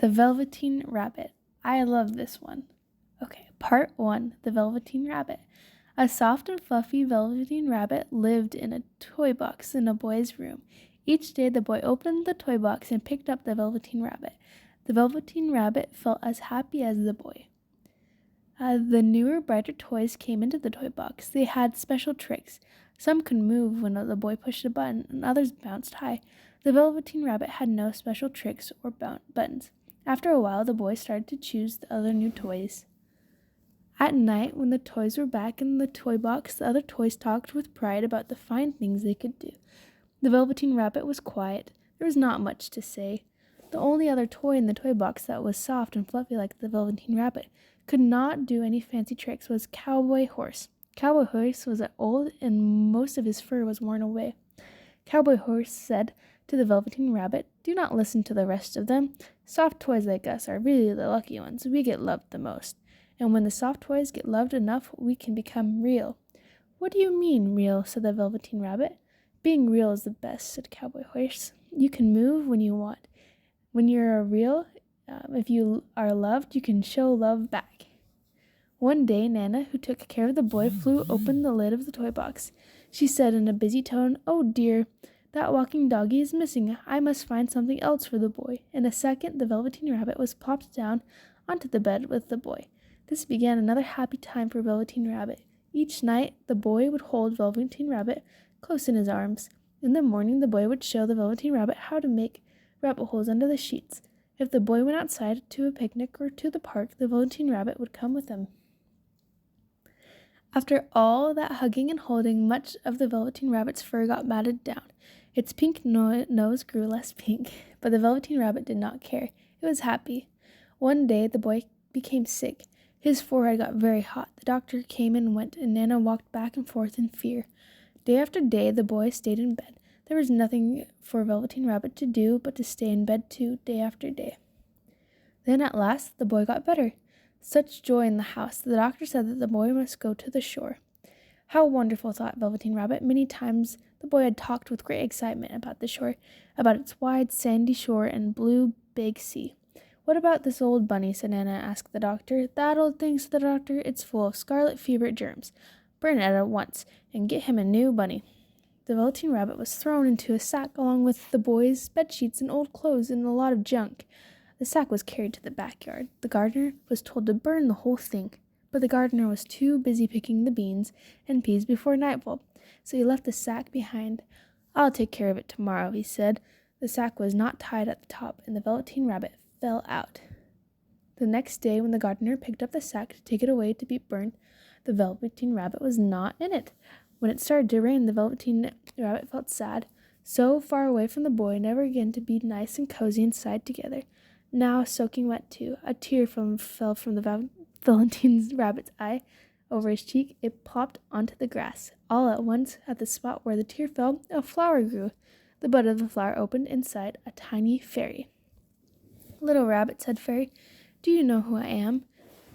The Velveteen Rabbit. I love this one. Okay, part 1, The Velveteen Rabbit. A soft and fluffy velveteen rabbit lived in a toy box in a boy's room. Each day the boy opened the toy box and picked up the velveteen rabbit. The velveteen rabbit felt as happy as the boy. The newer, brighter toys came into the toy box. They had special tricks. Some could move when the boy pushed a button, and others bounced high. The velveteen rabbit had no special tricks or buttons. After a while, the boy started to choose the other new toys. At night, when the toys were back in the toy box, the other toys talked with pride about the fine things they could do. The velveteen rabbit was quiet. There was not much to say. The only other toy in the toy box that was soft and fluffy like the velveteen rabbit could not do any fancy tricks was Cowboy Horse. Cowboy Horse was old and most of his fur was worn away. Cowboy Horse said to the velveteen rabbit, "Do not listen to the rest of them. Soft toys like us are really the lucky ones. We get loved the most. And when the soft toys get loved enough, we can become real." "What do you mean, real?" said the velveteen rabbit. "Being real is the best," said Cowboy Horse. "You can move when you want. When you're real, if you are loved, you can show love back." One day, Nana, who took care of the boy, flew open the lid of the toy box. She said in a busy tone, "Oh dear, that walking doggie is missing. I must find something else for the boy." In a second, the velveteen rabbit was plopped down onto the bed with the boy. This began another happy time for Velveteen Rabbit. Each night, the boy would hold Velveteen Rabbit close in his arms. In the morning, the boy would show the Velveteen Rabbit how to make rabbit holes under the sheets. If the boy went outside to a picnic or to the park, the Velveteen Rabbit would come with him. After all that hugging and holding, much of the Velveteen Rabbit's fur got matted down. Its pink nose grew less pink, but the Velveteen Rabbit did not care. It was happy. One day, the boy became sick. His forehead got very hot. The doctor came and went, and Nana walked back and forth in fear. Day after day, the boy stayed in bed. There was nothing for Velveteen Rabbit to do but to stay in bed too, day after day. Then at last, the boy got better. Such joy in the house. The doctor said that the boy must go to the shore. How wonderful, thought Velveteen Rabbit. Many times the boy had talked with great excitement about the shore, about its wide, sandy shore and blue, big sea. "What about this old bunny?" said Nana, asked the doctor. "That old thing," said the doctor. "It's full of scarlet fever germs. Burn it at once, and get him a new bunny." The Velveteen Rabbit was thrown into a sack along with the boy's bedsheets and old clothes and a lot of junk. The sack was carried to the backyard. The gardener was told to burn the whole thing, but the gardener was too busy picking the beans and peas before nightfall, so he left the sack behind. "I'll take care of it tomorrow," he said. The sack was not tied at the top, and the Velveteen Rabbit fell out. The next day, when the gardener picked up the sack to take it away to be burned, the Velveteen Rabbit was not in it. When it started to rain, the Velveteen Rabbit felt sad. So far away from the boy, never again to be nice and cozy inside together. Now soaking wet too. A tear fell from the Velveteen Rabbit's eye over his cheek. It plopped onto the grass. All at once, at the spot where the tear fell, a flower grew. The bud of the flower opened inside a tiny fairy. "Little Rabbit," said Fairy, "do you know who I am?"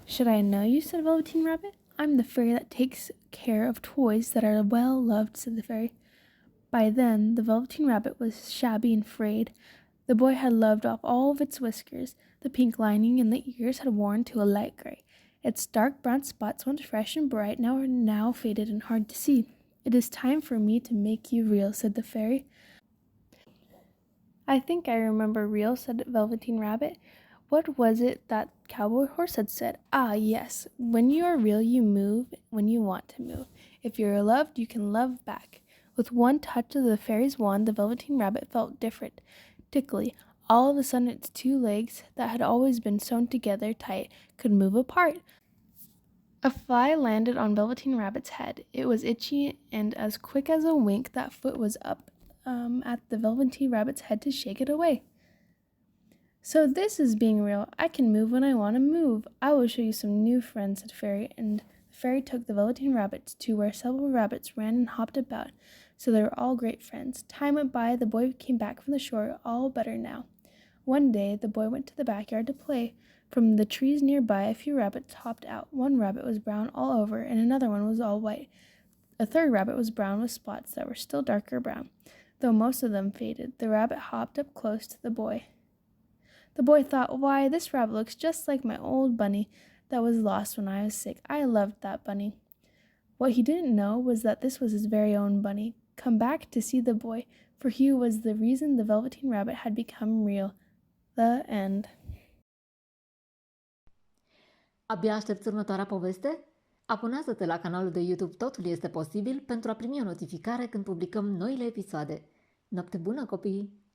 "Should I know you?" said Velveteen Rabbit. "I'm the fairy that takes care of toys that are well loved," said the fairy. By then, the Velveteen Rabbit was shabby and frayed. The boy had loved off all of its whiskers. The pink lining in the ears had worn to a light gray. Its dark brown spots, once fresh and bright, are now faded and hard to see. "It is time for me to make you real," said the fairy. "I think I remember real," said Velveteen Rabbit. "What was it that Cowboy Horse had said? Ah, yes. When you are real, you move when you want to move. If you are loved, you can love back." With one touch of the fairy's wand, the Velveteen Rabbit felt different, tickly. All of a sudden, its two legs, that had always been sewn together tight, could move apart. A fly landed on Velveteen Rabbit's head. It was itchy, and as quick as a wink, that foot was up at the Velveteen Rabbit's head to shake it away. "So this is being real. I can move when I want to move. I will show you some new friends," said Fairy, and the fairy took the Velveteen Rabbit to where several rabbits ran and hopped about, so they were all great friends. Time went by. The boy came back from the shore, all better now. One day, the boy went to the backyard to play. From the trees nearby, a few rabbits hopped out. One rabbit was brown all over, and another one was all white. A third rabbit was brown with spots that were still darker brown, though most of them faded. The rabbit hopped up close to the boy. The boy thought, "Why, this rabbit looks just like my old bunny that was lost when I was sick. I loved that bunny." What he didn't know was that this was his very own bunny, come back to see the boy, for he was the reason the Velveteen Rabbit had become real. The end. Abia aștepți următoarea poveste? Abonează-te la canalul de YouTube Totul este posibil pentru a primi o notificare când publicăm noile episoade. Noapte bună, copii!